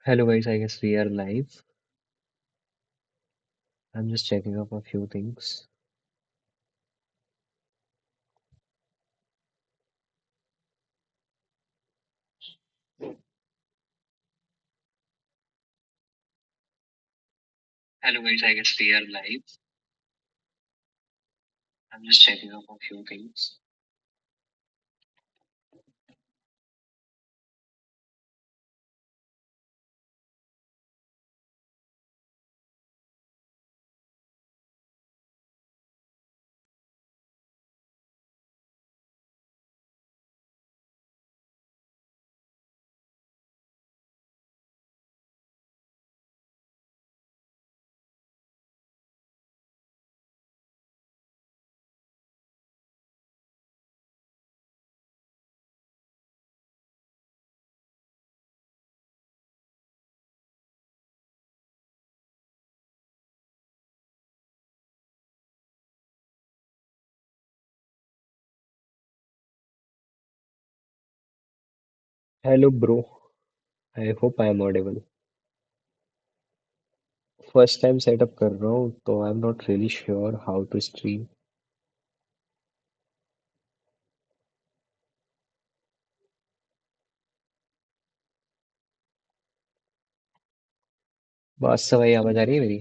Hello guys, I guess we are live. I'm just checking up a few things. Hello guys, I guess we are live. I'm just checking up a few things. Hello bro, I hope I am audible. First time setup कर रहा हूँ तो I'm not really sure how to stream. बस सवाई आवाज आ रही है मेरी?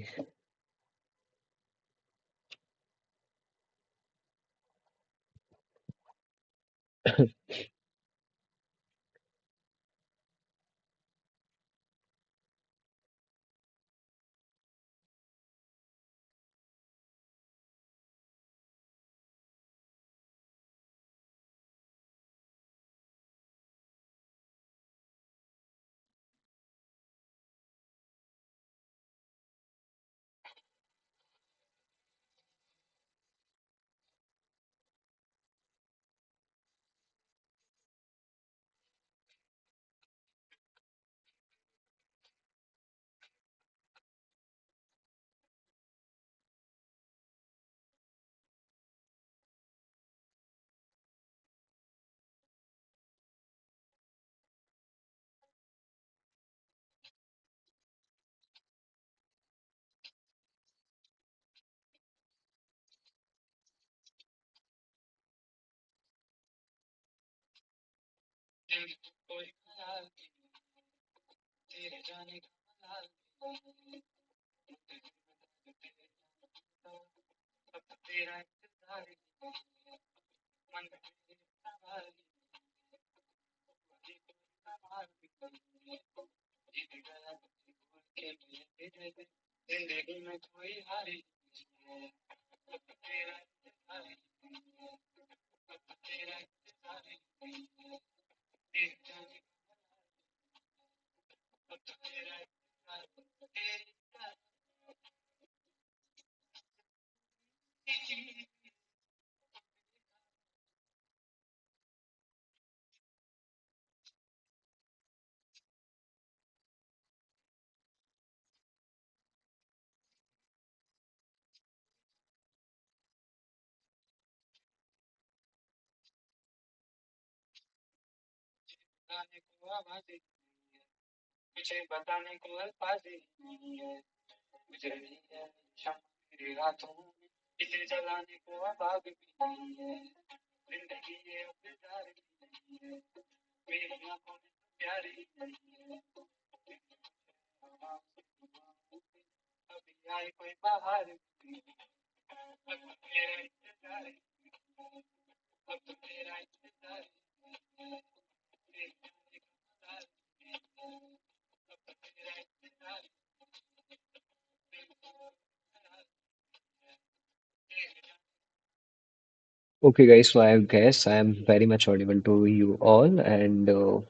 Okay, guys, so I guess I am very much audible to you all, and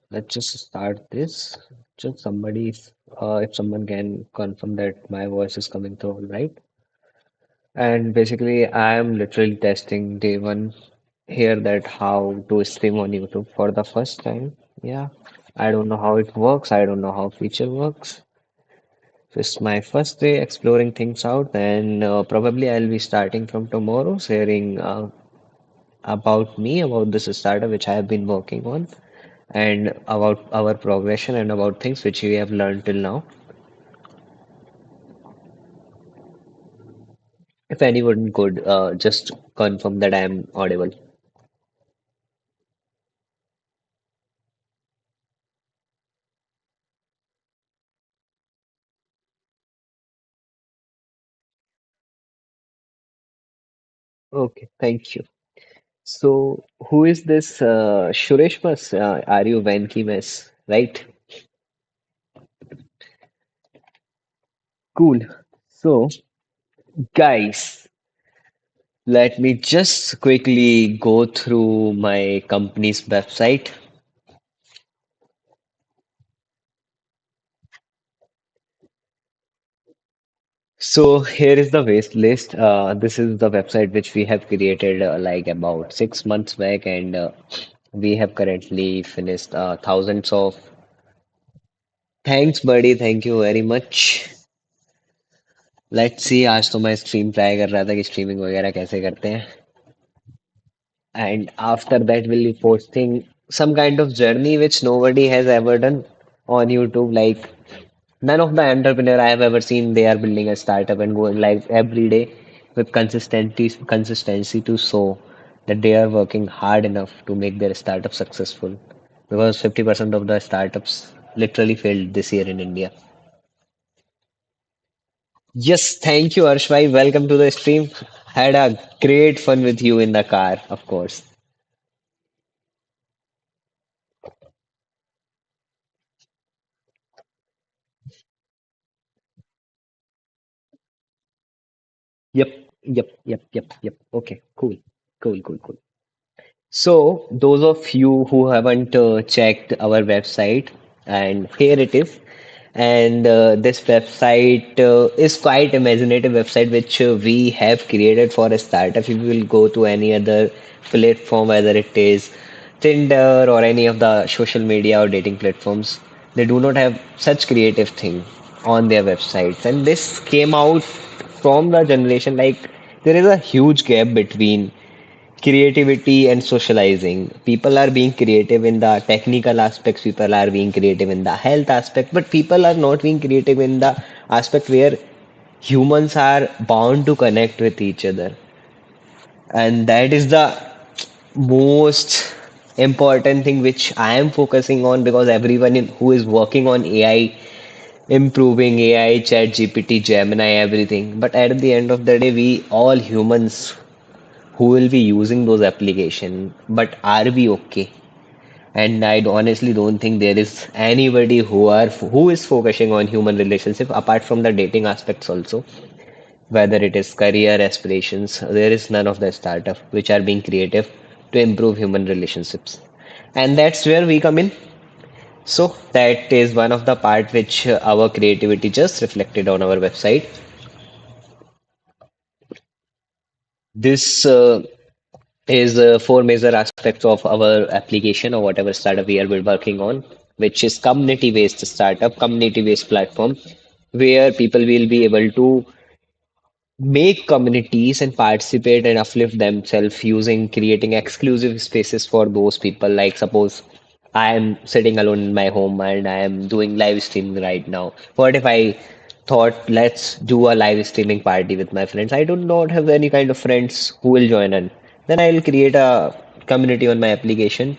let's just start this. Just somebody, if someone can confirm that my voice is coming through all right. And basically, I am literally testing day one here that how to stream on YouTube for the first time. Yeah, I don't know how it works. I don't know how feature works. So it's my first day exploring things out, and probably I'll be starting from tomorrow, sharing about me, about this startup which I have been working on, and about our progression and about things which we have learned till now. If anyone could just confirm that I am audible. Okay, thank you. So, who is this Suresh Mas? Are you Venki Mess, right? Cool. So, guys, let me just quickly go through my company's website. So here is the waste list. This is the website which we have created like about 6 months back, and we have currently finished thousands of. Thanks, buddy. Thank you very much. Let's see. आज तो मैं stream try कर रहा था कि streaming वगैरह कैसे करते हैं. And after that, we'll be posting some kind of journey which nobody has ever done on YouTube. Like none of the entrepreneur I have ever seen, they are building a startup and going like every day with consistency to show that they are working hard enough to make their startup successful. Because 50% of the startups literally failed this year in India. Yes, thank you, Arshvai. Welcome to the stream. Had a great fun with you in the car, of course. Yep, yep. Okay, cool, cool. So, those of you who haven't checked our website, and here it is. And this website is quite imaginative website which we have created for a startup. If you will go to any other platform, whether it is Tinder or any of the social media or dating platforms, they do not have such creative thing on their websites. And this came out from the generation like there is a huge gap between creativity and socializing. People are being creative in the technical aspects, people are being creative in the health aspect, but people are not being creative in the aspect where humans are bound to connect with each other. And that is the most important thing which I am focusing on because everyone who is working on AI, improving AI, Chat GPT, Gemini, everything. But at the end of the day, we all humans who will be using those applications, but are we okay? And I honestly don't think there is anybody who is focusing on human relationship apart from the dating aspects also, whether it is career aspirations. There is none of the startup which are being creative to improve human relationships, and that's where we come in. So that is one of the part which our creativity just reflected on our website. This is four major aspects of our application or whatever startup we are working on, which is community-based startup, community-based platform, where people will be able to make communities and participate and uplift themselves using creating exclusive spaces for those people. Like suppose I am sitting alone in my home and I am doing live streaming right now. What if I thought let's do a live streaming party with my friends? I do not have any kind of friends who will join in. Then I'll create a community on my application.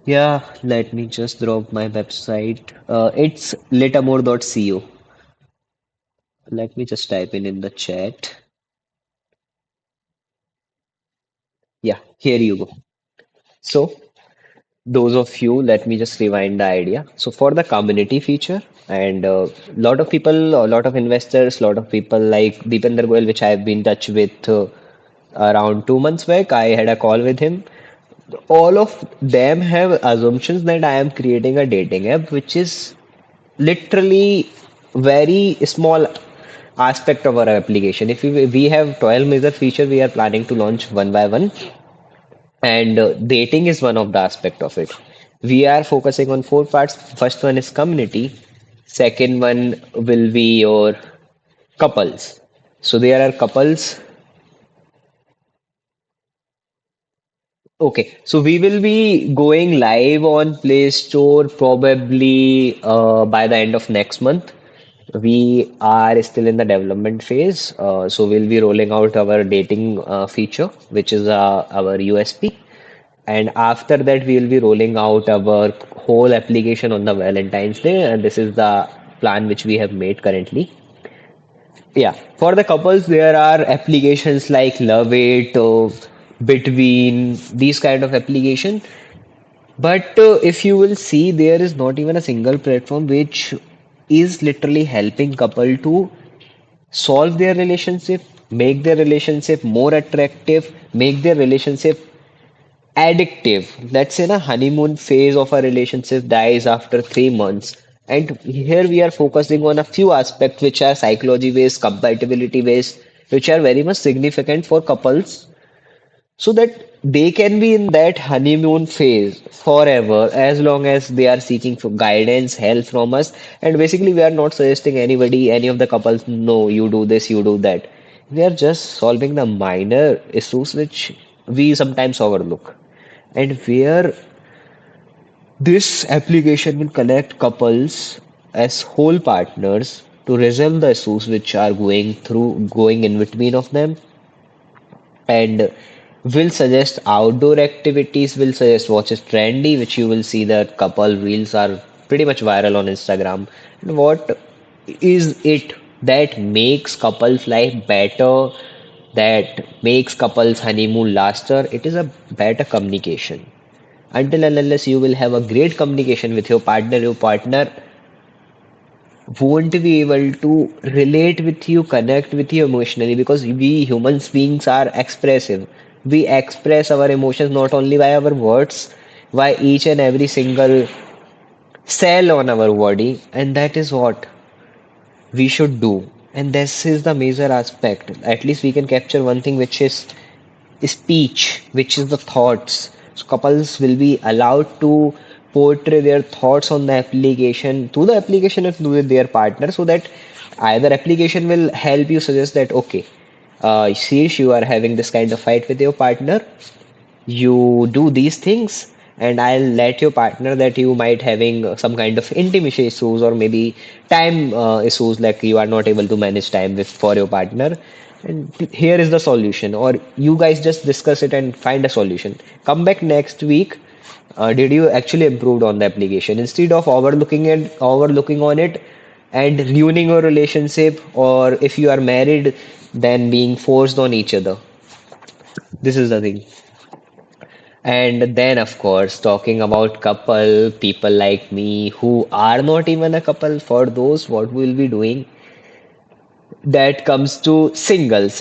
Yeah, let me just drop my website. It's litamor.co. Let me just type in the chat. Yeah, here you go. So, those of you, let me just rewind the idea. So, for the community feature, and a lot of people, a lot of investors, a lot of people like Deepinder Goyal, which I have been in touch with. Around 2 months back, I had a call with him. All of them have assumptions that I am creating a dating app, which is literally very small aspect of our application. If we have 12 major features, we are planning to launch one by one, and dating is one of the aspect of it. We are focusing on four parts. First one is community. Second one will be your couples. So there are couples. Okay, so we will be going live on Play Store probably by the end of next month. We are still in the development phase, so we'll be rolling out our dating feature, which is our USP. And after that, we will be rolling out our whole application on the Valentine's Day, and this is the plan which we have made currently. Yeah, for the couples, there are applications like Love It, Between, these kind of application. But if you will see, there is not even a single platform which is literally helping couple to solve their relationship, make their relationship more attractive, make their relationship addictive. Let's say the honeymoon phase of a relationship dies after 3 months. And here we are focusing on a few aspects which are psychology based, compatibility based, which are very much significant for couples so that they can be in that honeymoon phase forever as long as they are seeking for guidance, help from us. And basically, we are not suggesting anybody, any of the couples, no, you do this, you do that. We are just solving the minor issues which we sometimes overlook. And where this application will connect couples as whole partners to resolve the issues which are going in between of them, and will suggest outdoor activities, will suggest what is trendy, which you will see that couple reels are pretty much viral on Instagram. And what is it that makes couples life better, that makes couples honeymoon laster? It is a better communication. Until and unless you will have a great communication with your partner won't be able to relate with you, connect with you emotionally, because we humans beings are expressive. We express our emotions not only by our words, by each and every single cell on our body, and that is what we should do. And this is the major aspect. At least we can capture one thing, which is speech, which is the thoughts. So couples will be allowed to portray their thoughts on the application to the application and with their partner, so that either application will help you suggest that okay, see, you are having this kind of fight with your partner, you do these things, and I'll let your partner that you might having some kind of intimacy issues or maybe time issues, like you are not able to manage time with for your partner, and here is the solution, or you guys just discuss it and find a solution. Come back next week. Did you actually improved on the application instead of overlooking on it and ruining your relationship, or if you are married, then being forced on each other? This is the thing. And then, of course, talking about couple, people like me who are not even a couple, for those, what we'll be doing, that comes to singles.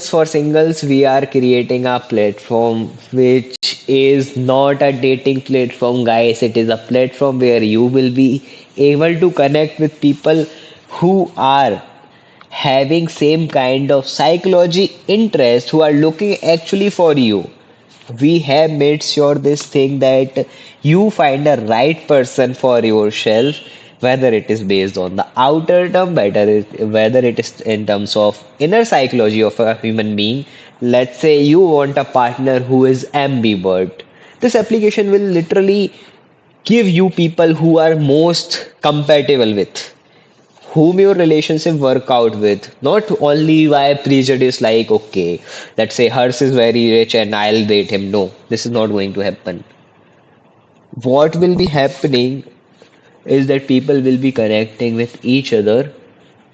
For singles, we are creating a platform which is not a dating platform, guys. It is a platform where you will be able to connect with people who are having same kind of psychology interest, who are looking actually for you. We have made sure this thing that you find a right person for yourself, whether it is based on the outer term, whether it is in terms of inner psychology of a human being. Let's say you want a partner who is ambivert. This application will literally give you people who are most compatible with, whom your relationship work out with, not only by prejudice like, okay, let's say hers is very rich and I'll date him. No, this is not going to happen. What will be happening is that people will be connecting with each other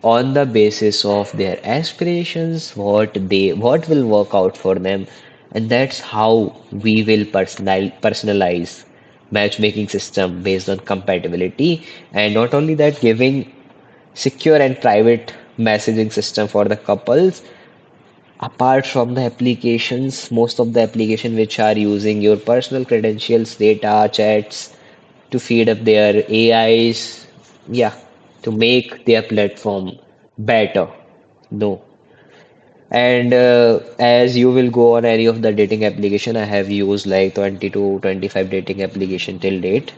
on the basis of their aspirations, what will work out for them, and that's how we will personalize matchmaking system based on compatibility. And not only that, giving secure and private messaging system for the couples, Apart from the applications, most of the application which are using your personal credentials, data, chats to feed up their AIs, yeah, to make their platform better. No. And as you will go on any of the dating application, I have used like 20 to 25 dating application till date.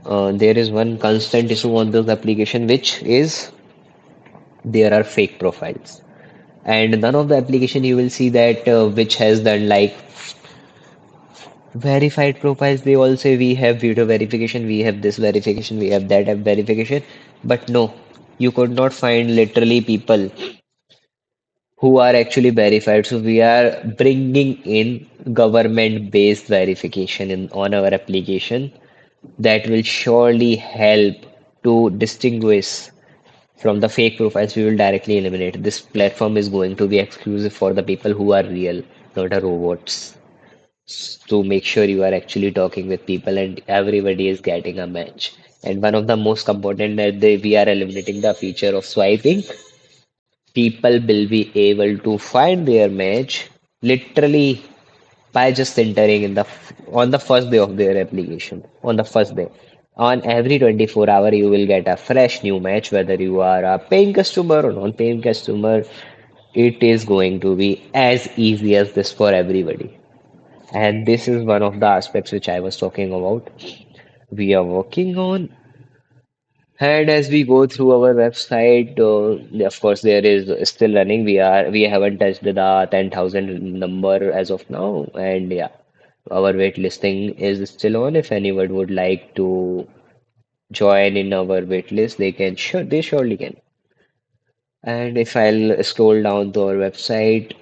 There is one constant issue on this application, which is there are fake profiles. And none of the application you will see that which has done like verified profiles. They all say we have video verification, we have this verification, we have that app verification. But no, you could not find literally people who are actually verified. So we are bringing in government-based verification in on our application that will surely help to distinguish from the fake profiles. We will directly eliminate. This platform is going to be exclusive for the people who are real, not a robots. To make sure you are actually talking with people and everybody is getting a match. And one of the most important that we are eliminating the feature of swiping. People will be able to find their match literally by just entering in the on the first day of their application. On the first day. On every 24 hour, you will get a fresh new match, whether you are a paying customer or non-paying customer. It is going to be as easy as this for everybody. And this is one of the aspects which I was talking about. We are working on. And as we go through our website, of course, there is still running. We haven't touched the 10,000 number as of now, and yeah, our wait listing is still on. If anyone would like to join in our wait list, they surely can. And if I'll scroll down to our website,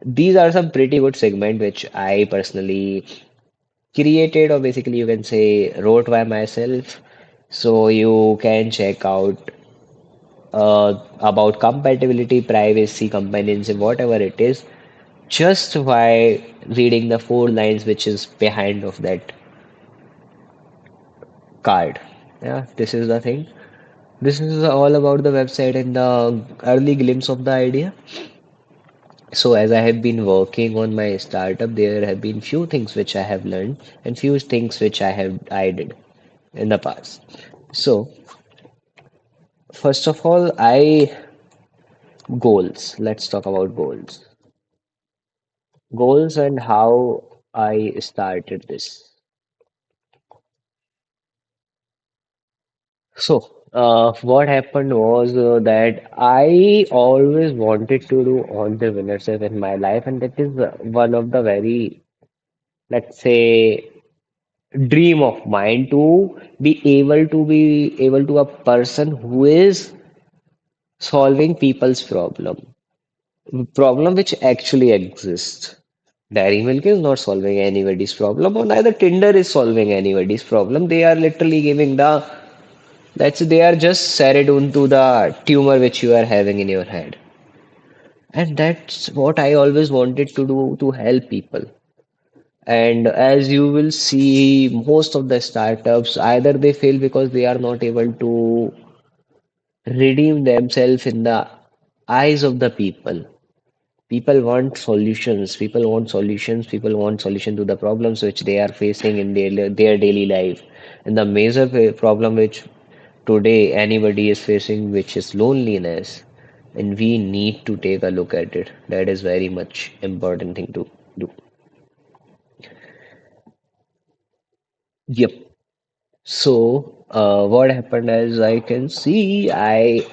these are some pretty good segment which I personally created, or basically you can say wrote by myself. So you can check out about compatibility, privacy, companionship, whatever it is, just by reading the 4 lines which is behind of that card. Yeah, this is the thing. This is all about the website and the early glimpse of the idea. So as I have been working on my startup, there have been few things which I have learned and few things which I did in the past. So first of all, I goals. Let's talk about goals. Goals and how I started this. So, what happened was that I always wanted to do entrepreneurship in my life, and that is one of the very, let's say, dream of mine to be able to a person who is solving people's problem which actually exists. Dairy Milk is not solving anybody's problem, or neither Tinder is solving anybody's problem. They are literally giving they are just serotonin to the tumor which you are having in your head. And that's what I always wanted to do to help people. And as you will see, most of the startups either they fail because they are not able to redeem themselves in the eyes of the people. People want solutions. People want solutions. People want solution to the problems which they are facing in their daily life. And the major problem which today anybody is facing, which is loneliness, and we need to take a look at it. That is very much important thing to do. Yep. So, what happened as I can see, I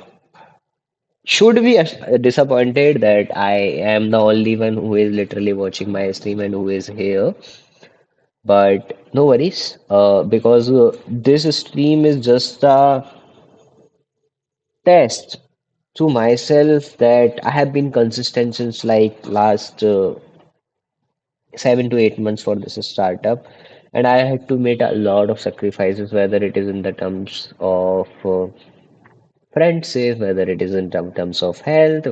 should be disappointed that I am the only one who is literally watching my stream and who is here. But no worries, because this stream is just a test to myself that I have been consistent since like last 7 to 8 months for this startup, and I had to make a lot of sacrifices, whether it is in the terms of friendship, whether it is in terms of health,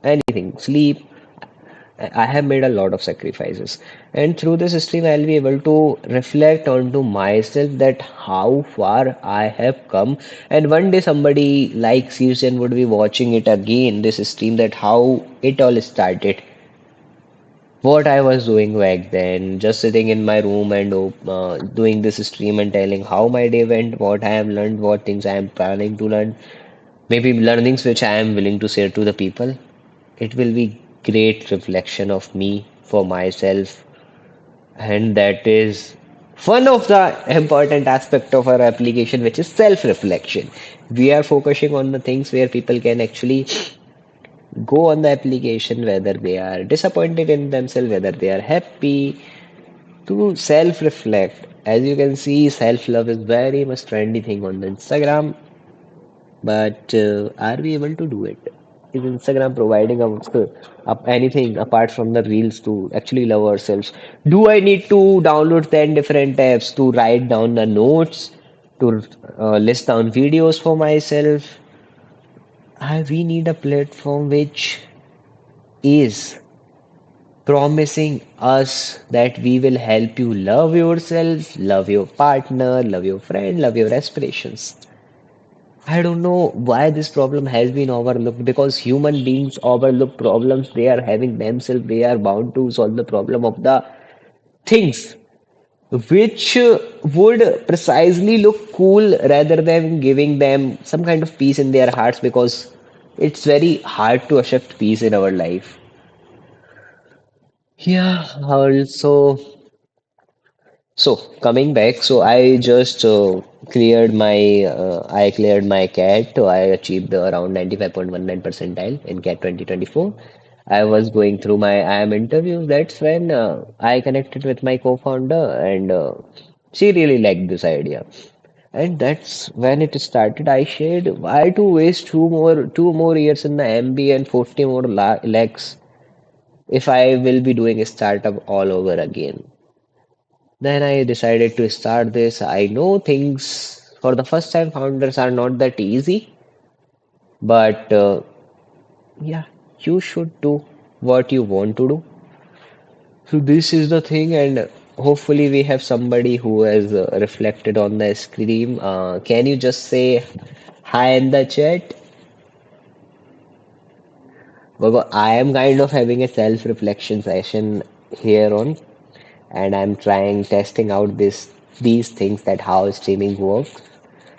anything, sleep. I have made a lot of sacrifices, and through this stream, I'll be able to reflect onto myself that how far I have come. And one day, somebody like Susan would be watching it again, this stream, that how it all started. what I was doing back then, just sitting in my room and doing this stream and telling how my day went, what I have learned, what things I am planning to learn, maybe learnings which I am willing to share to the people. It will be great reflection of me for myself, and that is one of the important aspect of our application, which is self-reflection. We are focusing on the things where people can actually go on the application, whether they are disappointed in themselves, whether they are happy, to self-reflect. As you can see, self-love is very much trendy thing on the Instagram, but are we able to do it? Is Instagram providing us anything apart from the reels to actually love ourselves? Do I need to download 10 different apps to write down the notes, to list down videos for myself? We need a platform which is promising us that we will help you love yourself, love your partner, love your friend, love your aspirations. I don't know why this problem has been overlooked, because human beings overlook problems they are having themselves. They are bound to solve the problem of the things which would precisely look cool rather than giving them some kind of peace in their hearts, because it's very hard to accept peace in our life. Yeah, also. So coming back, so I just I cleared my CAT. I achieved around 95.19 percentile in CAT 2024. I was going through my IM interviews. That's when I connected with my co-founder, and she really liked this idea. And that's when it started. I shared why to waste two more years in the MBA and 40 more lakhs if I will be doing a startup all over again. Then I decided to start this. I know things for the first time founders are not that easy, but yeah, you should do what you want to do. So this is the thing, and hopefully we have somebody who has reflected on the screen. Can you just say hi in the chat? Because I am kind of having a self-reflection session here on, and I'm trying testing out these things, that how streaming works.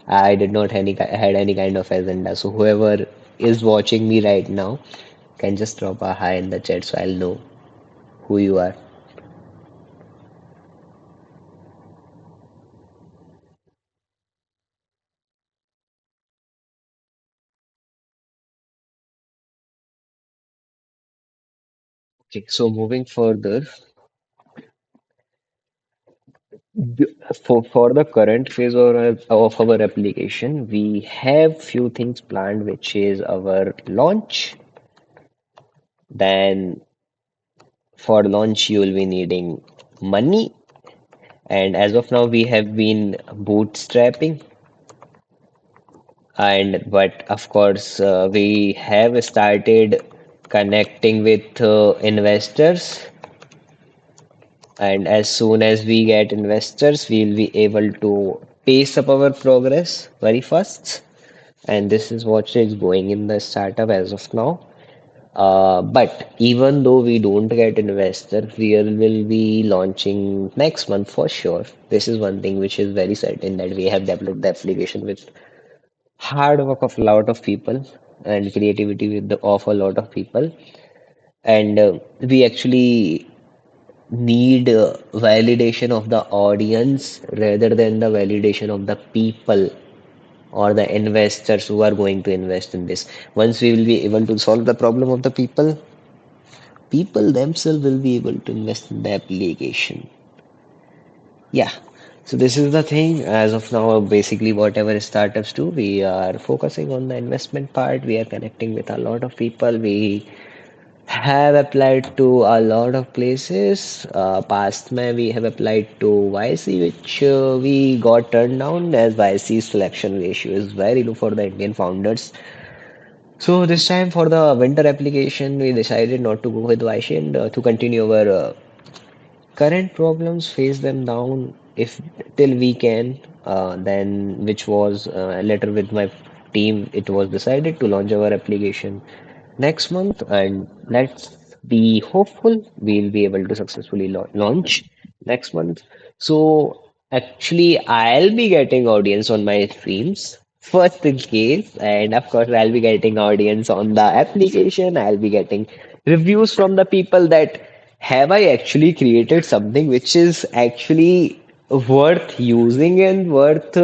I did not had any kind of agenda. So whoever is watching me right now can just drop a hi in the chat so I'll know who you are. Okay, so moving further, for the current phase of our application, we have few things planned, which is our launch. Then for launch, you will be needing money. And as of now, we have been bootstrapping. And but of course, we have started connecting with investors. And as soon as we get investors, we'll be able to pace up our progress very fast. And this is what is going in the startup as of now. But even though we don't get investors, we will be launching next month for sure. This is one thing which is very certain, that we have developed the application with hard work of a lot of people and creativity of a lot of people. And we actually need validation of the audience rather than the validation of the people or the investors who are going to invest in this. Once we will be able to solve the problem of the people, people themselves will be able to invest in the application. Yeah. So this is the thing. As of now, basically whatever startups do, we are focusing on the investment part. We are connecting with a lot of people. We have applied to a lot of places. Past May we have applied to YC, which we got turned down, as YC's selection ratio is very low for the Indian founders. So this time for the winter application, we decided not to go with YC and to continue our current problems, face them down if till we can. Then, which was later with my team, it was decided to launch our application next month, and let's be hopeful we'll be able to successfully launch next month. So actually, I'll be getting audience on my streams first in case, and of course, I'll be getting audience on the application. I'll be getting reviews from the people that have I actually created something which is actually worth using and worth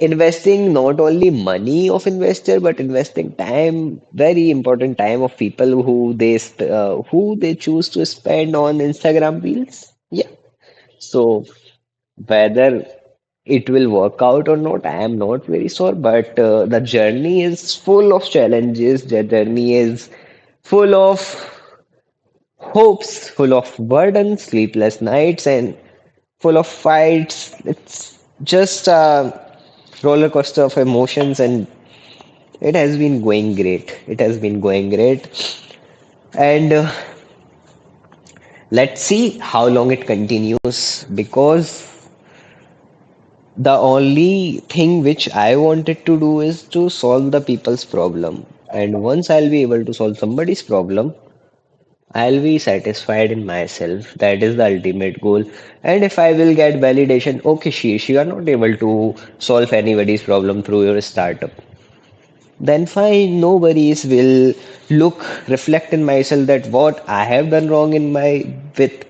investing not only money of investor but investing time, very important time of people who they choose to spend on Instagram reels. Yeah. So whether it will work out or not, I am not very sure. But the journey is full of challenges. The journey is full of hopes, full of burdens, sleepless nights, and full of fights. It's just a roller coaster of emotions, and it has been going great. It has been going great. And let's see how long it continues because the only thing which I wanted to do is to solve the people's problem. And once I'll be able to solve somebody's problem, I'll be satisfied in myself. That is the ultimate goal. And if I will get validation, okay, Sheesh, you are not able to solve anybody's problem through your startup. Then fine, no worries. Will reflect in myself that what I have done wrong in my with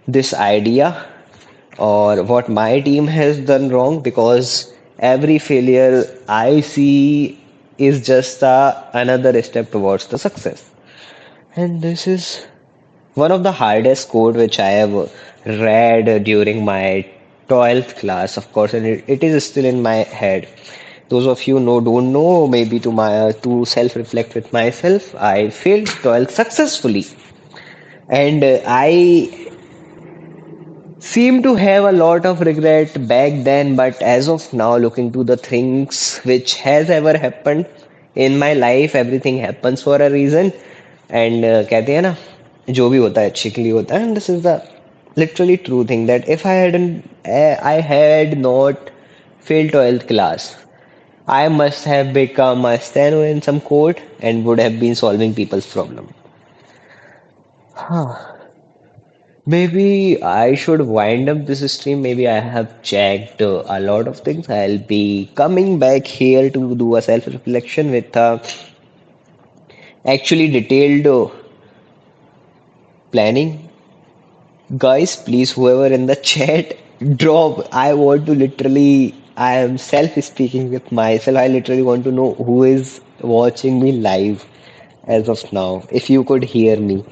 this idea or what my team has done wrong because every failure I see is just another step towards the success. And this is one of the hardest code which I have read during my 12th class, of course, and it is still in my head. Those of you know don't know, maybe to self-reflect with myself, I failed 12th successfully, and I seem to have a lot of regret back then. But as of now, looking to the things which has ever happened in my life, everything happens for a reason. And कहते हैं ना जो भी होता है अच्छे के लिए होता है and this is the literally true thing that if I had not failed 12th class, I must have become a steno in some court and would have been solving people's problem. Maybe I should wind up this stream. Maybe I have checked a lot of things. I'll be coming back here to do a self-reflection with actually detailed planning. Guys, please, whoever in the chat, drop. I want to literally, I am self-speaking with myself. I literally want to know who is watching me live as of now. If you could hear me.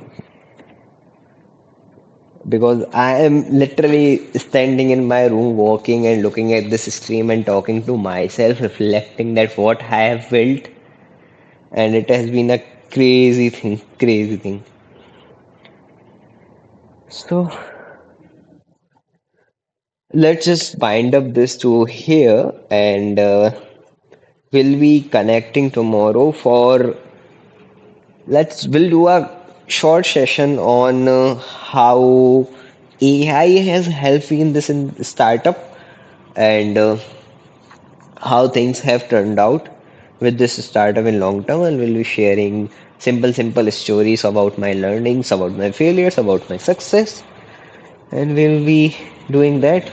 Because I am literally standing in my room, walking and looking at this stream and talking to myself, reflecting that what I have built, and it has been a crazy thing, crazy thing. So let's just bind up this to here, and we'll be connecting tomorrow for we'll do a short session on how AI has helped in this in startup and how things have turned out with this startup in long term, and we'll be sharing simple stories about my learnings, about my failures, about my success, and we'll be doing that.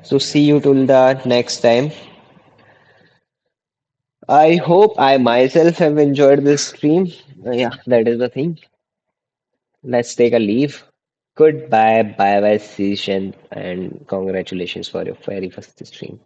So see you till the next time. I hope I myself have enjoyed this stream. Yeah, that is the thing. Let's take a leave. Goodbye, bye bye, Session, and congratulations for your very first stream.